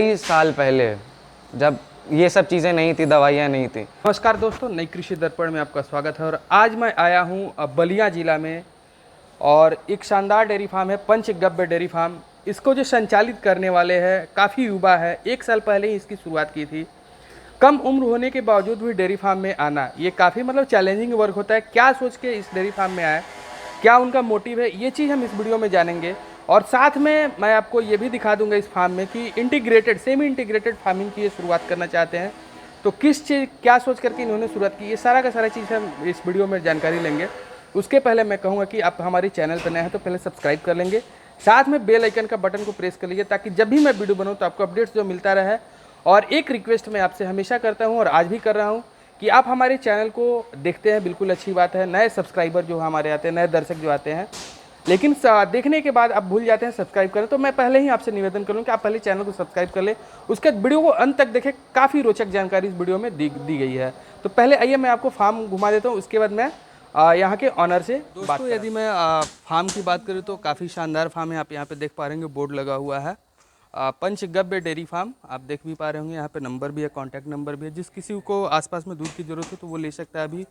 कई साल पहले जब ये सब चीज़ें नहीं थी, दवाइयाँ नहीं थी। नमस्कार दोस्तों, नई कृषि दर्पण में आपका स्वागत है। और आज मैं आया हूँ बलिया ज़िला में और एक शानदार डेयरी फार्म है पंचगव्य डेयरी फार्म। इसको जो संचालित करने वाले हैं काफ़ी युवा है, 1 साल पहले ही इसकी शुरुआत की थी। कम उम्र होने के बावजूद भी डेयरी फार्म में आना ये काफ़ी चैलेंजिंग वर्क होता है। क्या सोच के इस डेयरी फार्म में आए, क्या उनका मोटिव है, ये चीज़ हम इस वीडियो में जानेंगे। और साथ में मैं आपको ये भी दिखा दूंगा इस फार्म में कि सेमी इंटीग्रेटेड फार्मिंग की ये शुरुआत करना चाहते हैं, तो किस चीज़ क्या सोच करके इन्होंने शुरुआत की, ये सारा का सारा चीज़ हम इस वीडियो में जानकारी लेंगे। उसके पहले मैं कहूँगा कि आप हमारे चैनल पर नए हैं तो पहले सब्सक्राइब कर लेंगे, साथ में बेल आइकन का बटन को प्रेस कर लीजिए ताकि जब भी मैं वीडियो बनाऊँ तो आपको अपडेट्स जो मिलता रहे। और एक रिक्वेस्ट मैं आपसे हमेशा करता हूँ और आज भी कर रहा हूँ कि आप हमारे चैनल को देखते हैं, बिल्कुल अच्छी बात है। नए सब्सक्राइबर जो हमारे आते हैं, नए दर्शक जो आते हैं, लेकिन देखने के बाद आप भूल जाते हैं सब्सक्राइब करें, तो मैं पहले ही आपसे निवेदन करूं कि आप पहले चैनल को सब्सक्राइब कर लें, उसके वीडियो को अंत तक देखें। काफ़ी रोचक जानकारी इस वीडियो में दी गई है। तो पहले आइए मैं आपको फार्म घुमा देता हूं, उसके बाद मैं यहाँ के ऑनर से दोस्तों यदि मैं फार्म की बात करूँ तो काफ़ी शानदार फार्म है। आप यहाँ पे देख पा रहे होंगे, बोर्ड लगा हुआ है पंचगव्य डेयरी फार्म, आप देख भी पा रहे होंगे। यहाँ पे नंबर भी है, कॉन्टैक्ट नंबर भी है। जिस किसी को आसपास में दूध की ज़रूरत हो तो वो ले सकता है, अभी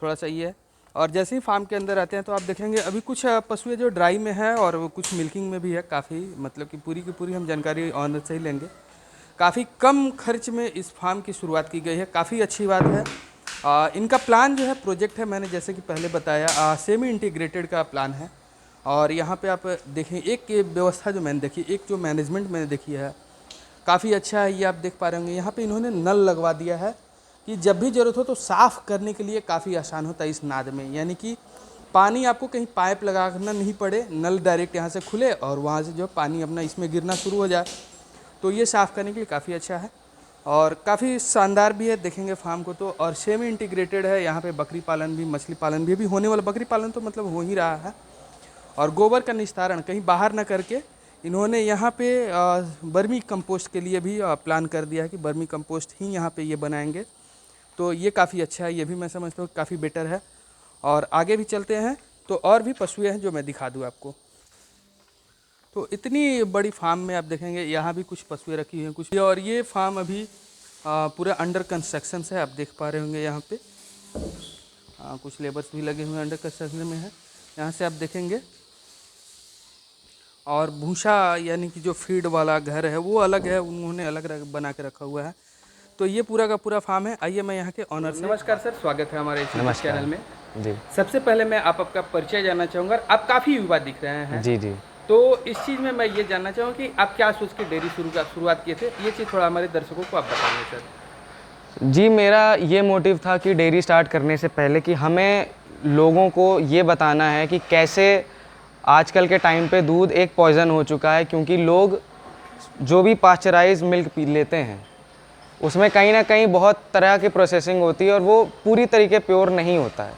थोड़ा सा ये है। और जैसे ही फार्म के अंदर आते हैं तो आप देखेंगे अभी कुछ पशुएं जो ड्राई में है और वो कुछ मिल्किंग में भी है। काफ़ी कि पूरी की पूरी हम जानकारी ऑनर से ही लेंगे। काफ़ी कम खर्च में इस फार्म की शुरुआत की गई है, काफ़ी अच्छी बात है। इनका प्लान जो है, प्रोजेक्ट है, मैंने जैसे कि पहले बताया सेमी इंटीग्रेटेड का प्लान है। और यहाँ पे आप देखें एक व्यवस्था जो मैंने देखी, एक जो मैनेजमेंट मैंने देखी है, काफ़ी अच्छा है। ये आप देख पा रहे होंगे, यहाँ पे इन्होंने नल लगवा दिया है कि जब भी ज़रूरत हो तो साफ़ करने के लिए काफ़ी आसान होता है इस नाद में। यानी कि पानी आपको कहीं पाइप लगाना नहीं पड़े, नल डायरेक्ट यहाँ से खुले और वहाँ से जो पानी अपना इसमें गिरना शुरू हो जाए, तो ये साफ़ करने के लिए काफ़ी अच्छा है और काफ़ी शानदार भी है। देखेंगे फार्म को तो, और सेमी इंटीग्रेटेड है। यहाँ पे बकरी पालन भी, मछली पालन भी अभी होने वाला, बकरी पालन तो हो ही रहा है। और गोबर का निस्तारण कहीं बाहर ना करके इन्होंने यहाँ पे बर्मी कंपोस्ट के लिए भी प्लान कर दिया है कि बर्मी कंपोस्ट ही यहाँ पे ये बनाएंगे। तो ये काफ़ी अच्छा है, ये भी मैं समझता हूँ काफ़ी बेटर है। और आगे भी चलते हैं तो और भी पशुएं हैं जो मैं दिखा दूँ आपको। तो इतनी बड़ी फार्म में आप देखेंगे यहाँ भी कुछ पशुएं रखी हुई हैं कुछ, और ये फार्म अभी पूरा अंडर कंस्ट्रक्शन है। आप देख पा रहे होंगे यहाँ पे कुछ लेबर्स भी लगे हुए अंडर कंस्ट्रक्शन में है। यहाँ से आप देखेंगे, और भूसा यानी कि जो फीड वाला घर है वो अलग है, उन्होंने अलग बना के रखा हुआ है। तो ये पूरा का पूरा फार्म है। आइए मैं यहाँ के ऑनर से। नमस्कार सर, स्वागत है हमारे इस चैनल में जी। सबसे पहले मैं आपका परिचय जानना चाहूँगा। आप काफ़ी युवा दिख रहे हैं जी जी। तो इस चीज़ में मैं ये जानना चाहूँगा कि आप क्या सोच के डेयरी शुरुआत किए थे, ये चीज़ थोड़ा हमारे दर्शकों को आप बताएंगे सर। जी, मेरा ये मोटिव था कि डेयरी स्टार्ट करने से पहले कि हमें लोगों को ये बताना है कि कैसे आजकल के टाइम पे दूध एक पॉइज़न हो चुका है। क्योंकि लोग जो भी पास्चराइज मिल्क पी लेते हैं उसमें कहीं ना कहीं बहुत तरह की प्रोसेसिंग होती है और वो पूरी तरीके प्योर नहीं होता है।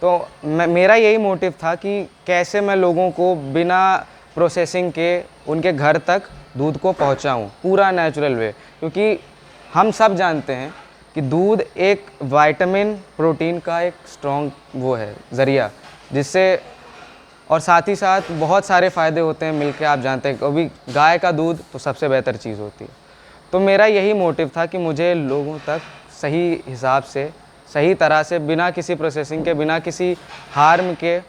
तो मेरा यही मोटिव था कि कैसे मैं लोगों को बिना प्रोसेसिंग के उनके घर तक दूध को पहुंचाऊं पूरा नेचुरल वे। क्योंकि हम सब जानते हैं कि दूध एक विटामिन प्रोटीन का एक स्ट्रॉन्ग वो है ज़रिया, जिससे और साथ ही साथ बहुत सारे फ़ायदे होते हैं मिल्क के। आप जानते हैं कभी गाय का दूध तो सबसे बेहतर चीज़ होती है। तो मेरा यही मोटिव था कि मुझे लोगों तक सही हिसाब से, सही तरह से, बिना किसी प्रोसेसिंग के, बिना किसी हार्म के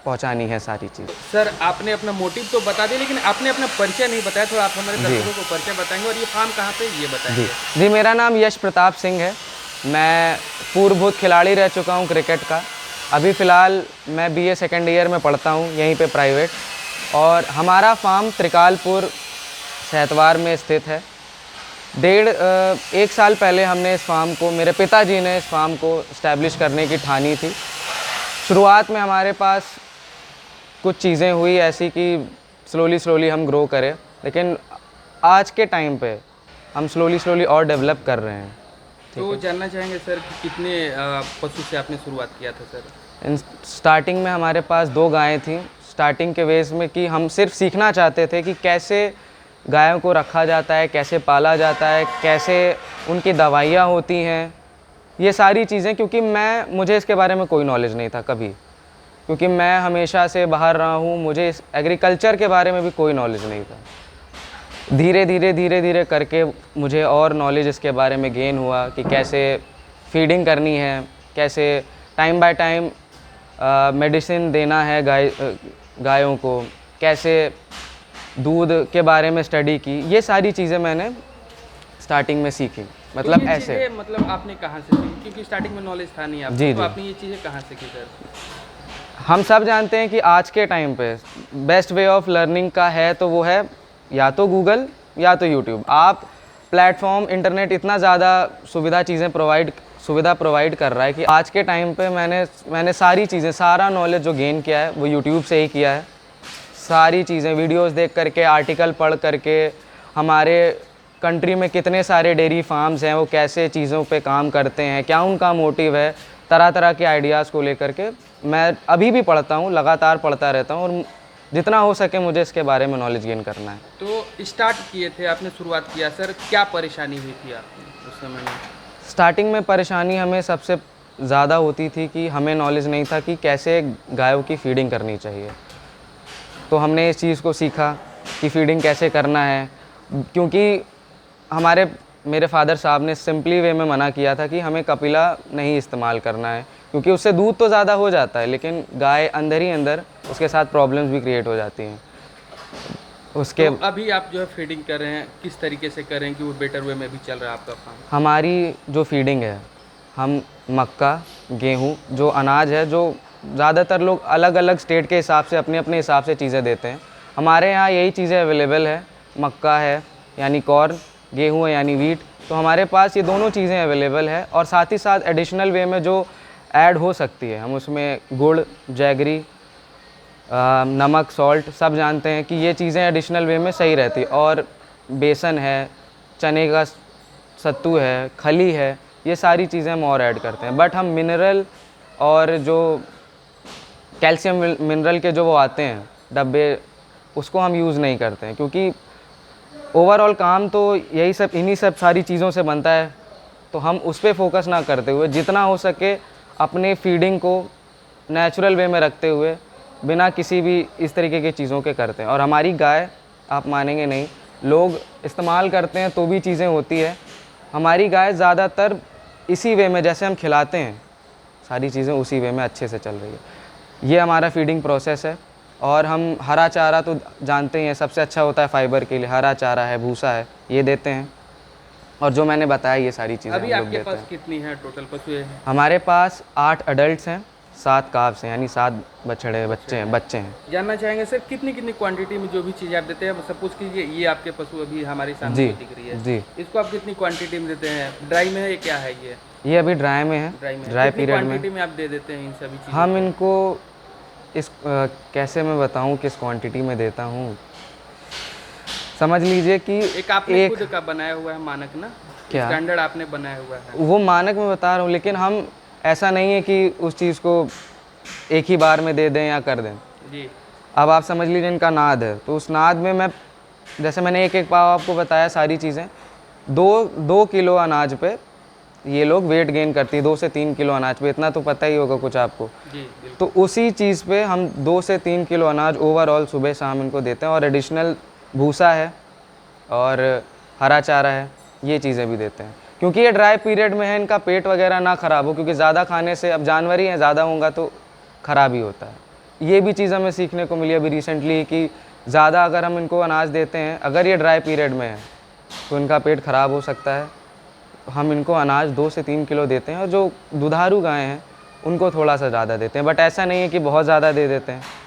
पहुंचानी है सारी चीज़। सर आपने अपना मोटिव तो बता दिया, लेकिन आपने अपना परिचय नहीं बताया। थोड़ा आप हमारे दर्शकों को परिचय बताएंगे और ये फार्म कहाँ पे ये बताएंगे। जी, मेरा नाम यश प्रताप सिंह है। मैं पूर्वभूत खिलाड़ी रह चुका हूँ क्रिकेट का। अभी फ़िलहाल मैं बीए सेकेंड ईयर में पढ़ता हूँ यहीं पे प्राइवेट। और हमारा फार्म त्रिकालपुर सहतवार में स्थित है। 1 साल पहले हमने इस फार्म को, मेरे पिताजी ने इस फार्म को इस्टेब्लिश करने की ठानी थी। शुरुआत में हमारे पास कुछ चीज़ें हुई ऐसी कि स्लोली हम ग्रो करें, लेकिन आज के टाइम पे हम स्लोली और डेवलप कर रहे हैं। तो जानना चाहेंगे सर कि कितने पशु से आपने शुरुआत किया था सर। स्टार्टिंग में हमारे पास 2 गायें थीं। स्टार्टिंग के वेज में कि हम सिर्फ सीखना चाहते थे कि कैसे गायों को रखा जाता है, कैसे पाला जाता है, कैसे उनकी दवाइयाँ होती हैं, ये सारी चीज़ें। क्योंकि मुझे इसके बारे में कोई नॉलेज नहीं था कभी, क्योंकि मैं हमेशा से बाहर रहा हूँ, मुझे इस एग्रीकल्चर के बारे में भी कोई नॉलेज नहीं था। धीरे धीरे करके मुझे और नॉलेज इसके बारे में गेन हुआ कि कैसे फीडिंग करनी है, कैसे टाइम बाय टाइम मेडिसिन देना है गायों को, कैसे दूध के बारे में स्टडी की। ये सारी चीज़ें मैंने स्टार्टिंग में सीखी। मतलब तो ये ऐसे चीज़ें मतलब आपने कहाँ से सीखी, क्योंकि स्टार्टिंग में नॉलेज था नहीं आपको, जी, तो जी। आपने ये चीज़ें कहाँ सीखी सर? हम सब जानते हैं कि आज के टाइम पे बेस्ट वे ऑफ लर्निंग का है तो वो है या तो गूगल या तो यूट्यूब। आप प्लेटफॉर्म इंटरनेट इतना ज़्यादा सुविधा प्रोवाइड कर रहा है कि आज के टाइम पे मैंने सारी चीज़ें, सारा नॉलेज जो गेन किया है वो यूट्यूब से ही किया है। सारी चीज़ें वीडियोस देख करके, आर्टिकल पढ़ करके, हमारे कंट्री में कितने सारे डेयरी फार्म्स हैं, वो कैसे चीज़ों पे काम करते हैं, क्या उनका मोटिव है, तरह तरह के आइडियाज़ को लेकर के मैं अभी भी पढ़ता हूँ, लगातार पढ़ता रहता हूँ और जितना हो सके मुझे इसके बारे में नॉलेज गेन करना है। तो स्टार्ट किए थे, आपने शुरुआत किया सर, क्या परेशानी हुई थी आपको उस समय में? स्टार्टिंग में परेशानी हमें सबसे ज़्यादा होती थी कि हमें नॉलेज नहीं था कि कैसे गायों की फीडिंग करनी चाहिए। तो हमने इस चीज़ को सीखा कि फीडिंग कैसे करना है, क्योंकि मेरे फादर साहब ने सिंपली वे में मना किया था कि हमें कपिला नहीं इस्तेमाल करना है, क्योंकि उससे दूध तो ज़्यादा हो जाता है लेकिन गाय अंदर ही अंदर उसके साथ प्रॉब्लम्स भी क्रिएट हो जाती हैं उसके। तो अभी आप जो है फीडिंग कर रहे हैं, किस तरीके से कर रहे हैं कि वो बेटर वे में भी चल रहा है आपका काम? हमारी जो फीडिंग है, हम मक्का, गेहूँ, जो अनाज है, जो ज़्यादातर लोग अलग अलग स्टेट के हिसाब से अपने अपने हिसाब से चीज़ें देते हैं, हमारे यहाँ यही चीज़ें अवेलेबल है। मक्का है यानी कॉर्न, गेहूँ है यानी वीट। तो हमारे पास ये दोनों चीज़ें अवेलेबल है और साथ ही साथ एडिशनल वे में जो ऐड हो सकती है, हम उसमें गुड़, जैगरी, नमक, सॉल्ट सब जानते हैं कि ये चीज़ें एडिशनल वे में सही रहती है। और बेसन है, चने का सत्तू है, खली है, ये सारी चीज़ें हम और ऐड करते हैं। बट हम मिनरल और जो कैल्शियम मिनरल के जो वो आते हैं डब्बे, उसको हम यूज़ नहीं करते हैं, क्योंकि ओवरऑल काम तो यही सब, इन्हीं सब सारी चीज़ों से बनता है। तो हम उस पर फोकस ना करते हुए जितना हो सके अपने फीडिंग को नेचुरल वे में रखते हुए, बिना किसी भी इस तरीके की चीज़ों के करते हैं। और हमारी गाय, आप मानेंगे नहीं, लोग इस्तेमाल करते हैं तो भी चीज़ें होती है। हमारी गाय ज़्यादातर इसी वे में, जैसे हम खिलाते हैं, सारी चीज़ें उसी वे में अच्छे से चल रही है। ये हमारा फीडिंग प्रोसेस है। और हम हरा चारा तो जानते ही हैं, सबसे अच्छा होता है फाइबर के लिए। हरा चारा है, भूसा है, ये देते हैं। और जो मैंने बताया ये सारी चीज़ें अभी हम लोग आपके देते पास हैं। कितनी है टोटल पशु है? हमारे पास 8 अडल्ट्स हैं, 7 काव्स हैं, यानी 7 बच्चे हैं। जानना चाहेंगे सर, कितनी कितनी क्वांटिटी में जो भी चीज़ आप देते हैं, सपोज कीजिए ये आपके पशु अभी हमारे सामने जी, जो दिख रही है, जी। इसको आप कितनी क्वांटिटी में देते हैं? ड्राई में है, ये क्या है ये अभी ड्राई में है, ड्राई पीरियड में। क्वांटिटी में आप दे देते हैं इन सभी चीज़ों? हम इनको कैसे मैं बताऊं किस क्वांटिटी में देता हूं। समझ लीजिए कि एक आपने खुद का बनाया हुआ है मानक ना, क्या स्टैंडर्ड आपने बनाया हुआ है? वो मानक में बता रहा हूँ, लेकिन हम ऐसा नहीं है कि उस चीज़ को एक ही बार में दे दें या कर दें। जी। अब आप समझ लीजिए इनका नाद है, तो उस नाद में मैं, जैसे मैंने एक एक पाव आपको बताया सारी चीज़ें, 2 किलो अनाज पे ये लोग वेट गेन करती है। 2 से 3 किलो अनाज पे, इतना तो पता ही होगा कुछ आपको। जी बिल्कुल। तो उसी चीज़ पे हम 2 से 3 किलो अनाज ओवरऑल सुबह शाम इनको देते हैं। और एडिशनल भूसा है और हरा चारा है, ये चीज़ें भी देते हैं, क्योंकि ये ड्राई पीरियड में है, इनका पेट वगैरह ना ख़राब हो, क्योंकि ज़्यादा खाने से, अब जानवर ही हैं, ज़्यादा होगा तो ख़राब ही होता है। ये भी चीज़ हमें सीखने को मिली अभी रिसेंटली कि ज़्यादा अगर हम इनको अनाज देते हैं, अगर ये ड्राई पीरियड में है तो इनका पेट ख़राब हो सकता है। हम इनको अनाज 2 से 3 किलो देते हैं। और जो दुधारू गायें हैं उनको थोड़ा सा ज़्यादा देते हैं, बट ऐसा नहीं है कि बहुत ज़्यादा दे देते हैं।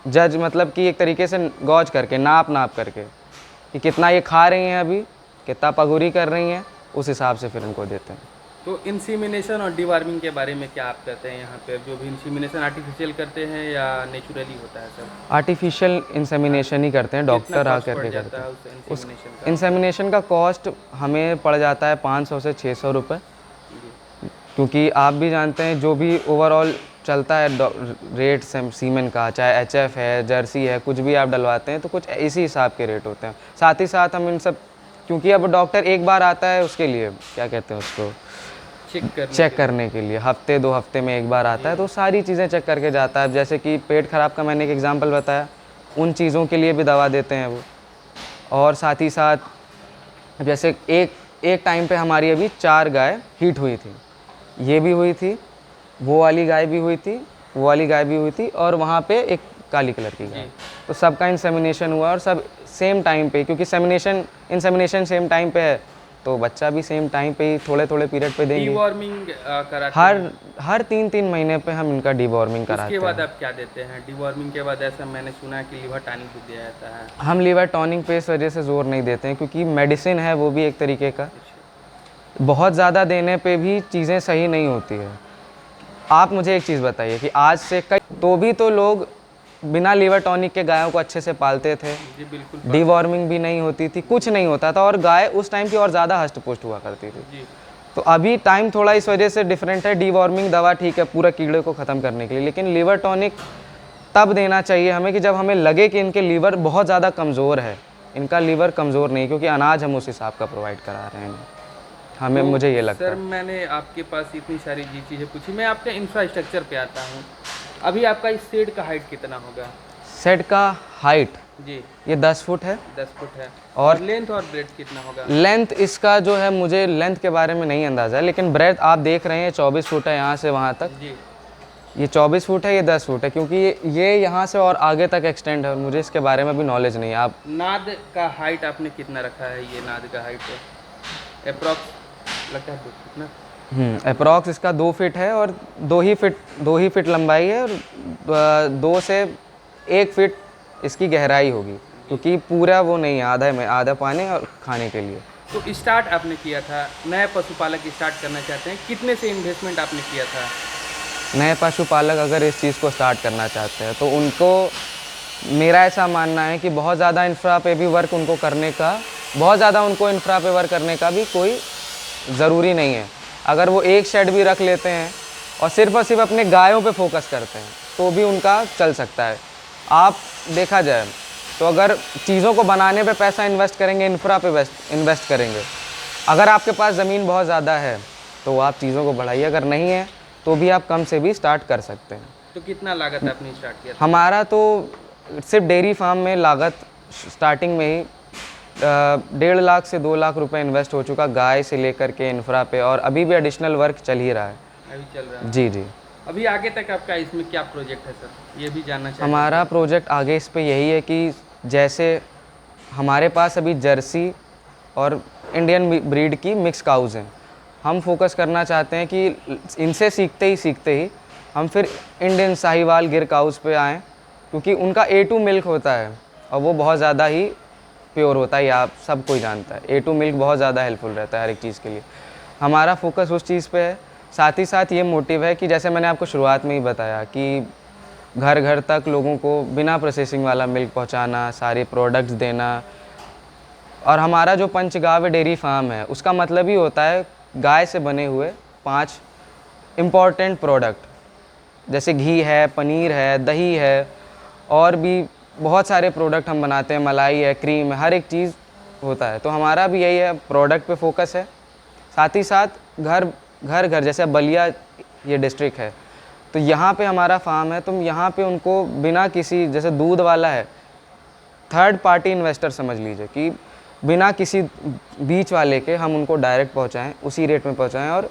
जज मतलब कि एक तरीके से गौज करके, नाप करके कि कितना ये खा रही हैं, अभी कितना पगुरी कर रही हैं, उस हिसाब से फिर इनको देते हैं। तो इंसीमिनेशन और डिवार्मिंग के बारे में क्या आप कहते हैं? यहाँ पे जो भी इंसीमिनेशन आर्टिफिशियल करते हैं या नेचुरली होता है सर? आर्टिफिशियल इंसेमिनेशन ही करते हैं, डॉक्टर आ करके करते हैं। उस इंसेमिनेशन का कॉस्ट हमें पड़ जाता है 500 से 600 रुपये, क्योंकि आप भी जानते हैं जो भी ओवरऑल चलता है रेट सीमेन का, चाहे HF है, जर्सी है, कुछ भी आप डलवाते हैं तो कुछ इसी हिसाब के रेट होते हैं। साथ ही साथ हम इन सब, क्योंकि अब डॉक्टर एक बार आता है उसके लिए, क्या कहते हैं उसको, चेक करने के लिए, हफ्ते 2 हफ्ते में एक बार आता है, तो सारी चीज़ें चेक करके जाता है। जैसे कि पेट ख़राब का मैंने एक एग्जांपल बताया, उन चीज़ों के लिए भी दवा देते हैं वो। और साथ ही साथ जैसे एक टाइम पे हमारी अभी 4 गाय हीट हुई थी, ये भी हुई थी, वो वाली गाय भी हुई थी, वो वाली गाय भी हुई थी, और वहाँ पे एक काली कलर की गाय। तो सबका इंसेमिनेशन हुआ और सब सेम टाइम पे, क्योंकि इंसेमिनेशन सेम टाइम पे है तो बच्चा भी सेम टाइम पे ही थोड़े थोड़े पीरियड पे देंगे। डीवॉर्मिंग कराते हैं। हर 3-3 महीने पे हम इनका डीवॉर्मिंग कराते उसके हैं। बाद आप क्या देते हैं? डीवॉर्मिंग के बाद ऐसा मैंने सुना है कि लिवर टॉनिक भी दिया जाता है। हम लीवर टॉनिक पे इस वजह से ज़ोर नहीं देते हैं क्योंकि मेडिसिन है, वो भी एक तरीके का, बहुत ज़्यादा देने पे भी चीज़ें सही नहीं होती है। आप मुझे एक चीज़ बताइए कि आज से कई तो लोग बिना लीवर टॉनिक के गायों को अच्छे से पालते थे, जी बिल्कुल। डीवॉर्मिंग भी नहीं होती थी, कुछ नहीं होता था, और गाय उस टाइम की और ज़्यादा हष्ट पुष्ट हुआ करती थी। जी। तो अभी टाइम थोड़ा इस वजह से डिफरेंट है। डीवॉर्मिंग दवा ठीक है पूरा कीड़े को ख़त्म करने के लिए, लेकिन लीवर टॉनिक तब देना चाहिए हमें कि जब हमें लगे कि इनके लीवर बहुत ज़्यादा कमज़ोर है। इनका लीवर कमज़ोर नहीं, क्योंकि अनाज हम उस हिसाब का प्रोवाइड करा रहे हैं हमें, तो मुझे ये लगता सर, है। मैंने आपके पास इतनी सारी जी चीज़ें पूछी, मैं आपके इंफ्रास्ट्रक्चर पे आता हूँ। अभी आपका इस शेड का हाइट कितना होगा? सेट का हाइट जी ये 10 फुट है, 10 फुट है। और और लेंथ और ब्रेड्थ कितना होगा? लेंथ इसका जो है, मुझे लेंथ के बारे में नहीं अंदाज़ा है, लेकिन ब्रेथ आप देख रहे हैं 24 फुट है यहाँ से वहाँ तक। जी। ये 24 फुट है, ये 10 फुट है, क्योंकि ये यहाँ से और आगे तक एक्सटेंड है, और मुझे इसके बारे में भी नॉलेज नहीं है। आप नाद का हाइट आपने कितना रखा है? ये नाद का हाइट है अप्रॉक्स लगता है 2 फुट ना? अप्रॉक्स इसका 2 फीट है, और 2 ही फीट लंबाई है, और 2 से 1 फीट इसकी गहराई होगी, क्योंकि पूरा वो नहीं है, आधा पानी और खाने के लिए। तो स्टार्ट आपने किया था, नए पशुपालक स्टार्ट करना चाहते हैं, कितने से इन्वेस्टमेंट आपने किया था? नए पशुपालक अगर इस चीज़ को स्टार्ट करना चाहते हैं तो उनको, मेरा ऐसा मानना है कि बहुत ज़्यादा इंफ्रा पे भी वर्क उनको करने का, बहुत ज़्यादा उनको इंफ्रा पे वर्क करने का भी कोई ज़रूरी नहीं है। अगर वो एक शेड भी रख लेते हैं और सिर्फ अपने गायों पे फोकस करते हैं तो भी उनका चल सकता है। आप देखा जाए तो अगर चीज़ों को बनाने पे पैसा इन्वेस्ट करेंगे, इंफ्रा पे इन्वेस्ट करेंगे, अगर आपके पास ज़मीन बहुत ज़्यादा है तो आप चीज़ों को बढ़ाइए, अगर नहीं है तो भी आप कम से भी स्टार्ट कर सकते हैं। तो कितना लागत आपने स्टार्ट किया था? हमारा तो सिर्फ डेयरी फार्म में लागत स्टार्टिंग में ही 1.5 लाख से 2 लाख रुपए इन्वेस्ट हो चुका, गाय से लेकर के इंफ्रा पे, और अभी भी एडिशनल वर्क चल ही रहा है। अभी चल रहा है। जी जी। अभी आगे तक आपका इसमें क्या प्रोजेक्ट है सर, ये भी जानना चाहिए। हमारा प्रोजेक्ट आगे इस पे यही है कि जैसे हमारे पास अभी जर्सी और इंडियन ब्रीड की मिक्स काउज़ हैं, हम फोकस करना चाहते हैं कि इनसे सीखते ही हम फिर इंडियन साहिवाल गिर काउज़ पे आएँ, क्योंकि उनका A2 मिल्क होता है और वो बहुत ज़्यादा ही प्योर होता है, ये आप सब कोई जानता है। A2 मिल्क बहुत ज़्यादा हेल्पफुल रहता है हर एक चीज़ के लिए। हमारा फोकस उस चीज़ पे है। साथ ही साथ ये मोटिव है कि जैसे मैंने आपको शुरुआत में ही बताया कि घर घर तक लोगों को बिना प्रोसेसिंग वाला मिल्क पहुंचाना, सारे प्रोडक्ट्स देना। और हमारा जो पंचगांव डेयरी फार्म है उसका मतलब ही होता है गाय से बने हुए 5 इम्पॉर्टेंट प्रोडक्ट, जैसे घी है, पनीर है, दही है, और भी बहुत सारे प्रोडक्ट हम बनाते हैं, मलाई है, क्रीम है, हर एक चीज़ होता है। तो हमारा भी यही है, प्रोडक्ट पे फोकस है। साथ ही साथ घर घर जैसे बलिया ये डिस्ट्रिक्ट है तो यहाँ पे हमारा फार्म है, तो यहाँ पे उनको बिना किसी, जैसे दूध वाला है, थर्ड पार्टी इन्वेस्टर समझ लीजिए कि बिना किसी बीच वाले के हम उनको डायरेक्ट पहुँचाएँ, उसी रेट में पहुँचाएँ, और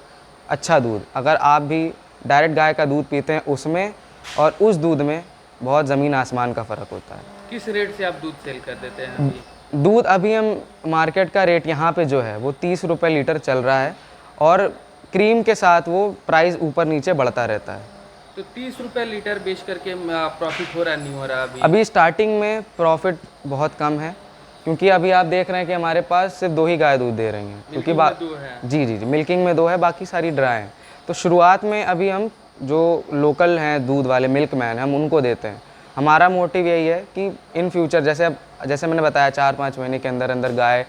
अच्छा दूध। अगर आप भी डायरेक्ट गाय का दूध पीते हैं उसमें और उस दूध में बहुत ज़मीन आसमान का फ़र्क होता है। किस रेट से आप दूध सेल कर देते हैं अभी? दूध अभी हम मार्केट का रेट यहाँ पे जो है वो 30 रुपये लीटर चल रहा है, और क्रीम के साथ वो प्राइस ऊपर नीचे बढ़ता रहता है। तो 30 रुपये लीटर बेच करके प्रॉफिट हो रहा नहीं हो रहा अभी? अभी स्टार्टिंग में प्रॉफिट बहुत कम है, क्योंकि अभी आप देख रहे हैं कि हमारे पास सिर्फ 2 ही गाय दूध दे रही हैं, क्योंकि जी मिल्किंग में 2 है, बाकी सारी ड्राई हैं। तो शुरुआत में अभी हम जो लोकल हैं दूध वाले मिल्क मैन, हम उनको देते हैं। हमारा मोटिव यही है कि इन फ्यूचर जैसे मैंने बताया 4-5 महीने के अंदर अंदर गाय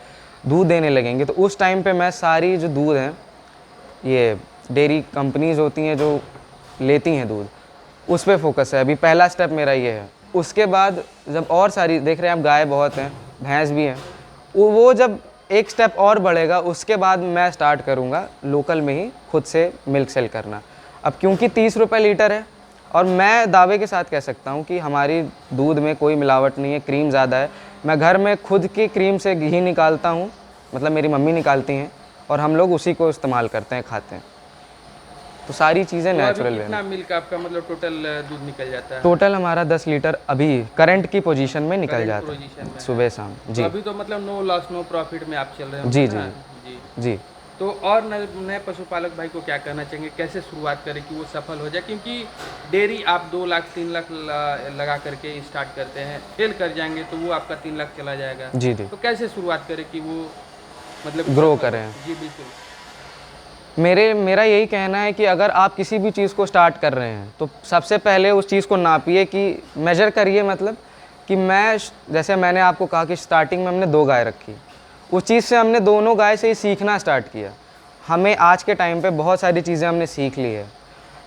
दूध देने लगेंगे, तो उस टाइम पे मैं सारी जो दूध हैं, ये डेयरी कंपनीज़ होती हैं जो लेती हैं दूध, उस पर फोकस है। अभी पहला स्टेप मेरा ये है। उसके बाद जब और सारी देख रहे हैं आप, गाय बहुत हैं, भैंस भी हैं, वो जब एक स्टेप और बढ़ेगा उसके बाद मैं स्टार्ट करूँगा लोकल में ही खुद से मिल्क सेल करना। अब क्योंकि 30 रुपये लीटर है, और मैं दावे के साथ कह सकता हूँ कि हमारी दूध में कोई मिलावट नहीं है, क्रीम ज़्यादा है, मैं घर में खुद की क्रीम से घी निकालता हूँ, मतलब मेरी मम्मी निकालती हैं, और हम लोग उसी को इस्तेमाल करते हैं, खाते हैं। तो सारी चीज़ें तो अभी नेचुरल कितना है। मिल्क आपका मतलब टोटल दूध निकल जाता है? टोटल हमारा 10 लीटर अभी करंट की पोजीशन में निकल Current जाता position में है, है। सुबह शाम। तो जी अभी तो मतलब नो लॉस नो प्रॉफिट में आप चल रहे हो जी ना? जी जी। जी। तो और नए पशुपालक भाई को क्या कहना चाहेंगे, कैसे शुरुआत करें कि वो सफल हो जाए? क्योंकि डेयरी आप 2 लाख 3 लाख लगा करके स्टार्ट करते हैं, फेल कर जाएंगे तो वो आपका 3 लाख चला जाएगा। जी जी। तो कैसे शुरुआत करें कि वो मतलब ग्रो सफल हो? करें। जी बिल्कुल। मेरा यही कहना है कि अगर आप किसी भी चीज़ को स्टार्ट कर रहे हैं तो सबसे पहले उस चीज़ को नापिए, कि मेजर करिए, मतलब कि जैसे मैंने आपको कहा कि स्टार्टिंग में हमने 2 गाय रखी, उस चीज़ से हमने दोनों गाय से ही सीखना स्टार्ट किया। हमें आज के टाइम पे बहुत सारी चीज़ें हमने सीख ली है,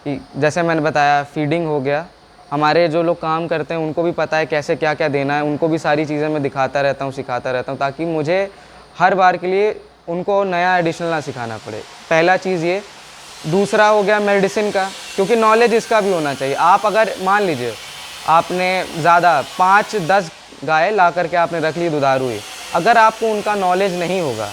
कि जैसे मैंने बताया फीडिंग हो गया, हमारे जो लोग काम करते हैं उनको भी पता है कैसे क्या क्या देना है, उनको भी सारी चीज़ें मैं दिखाता रहता हूँ, सिखाता रहता हूँ, ताकि मुझे हर बार के लिए उनको नया एडिशनल ना सिखाना पड़े। पहला चीज़ ये। दूसरा हो गया मेडिसिन का, क्योंकि नॉलेज इसका भी होना चाहिए। आप अगर मान लीजिए आपने ज़्यादा 5-10 गाय ला करके आपने रख ली दुधारू ही, अगर आपको उनका नॉलेज नहीं होगा,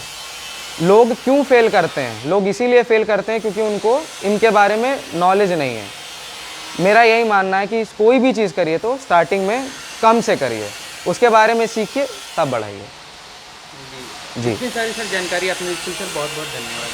लोग क्यों फेल करते हैं? लोग इसीलिए फेल करते हैं क्योंकि उनको इनके बारे में नॉलेज नहीं है। मेरा यही मानना है कि कोई भी चीज़ करिए तो स्टार्टिंग में कम से करिए, उसके बारे में सीखिए, तब बढ़ाइए। जी। जी। इतनी सारी सर जानकारी आपने दी, सर बहुत बहुत धन्यवाद।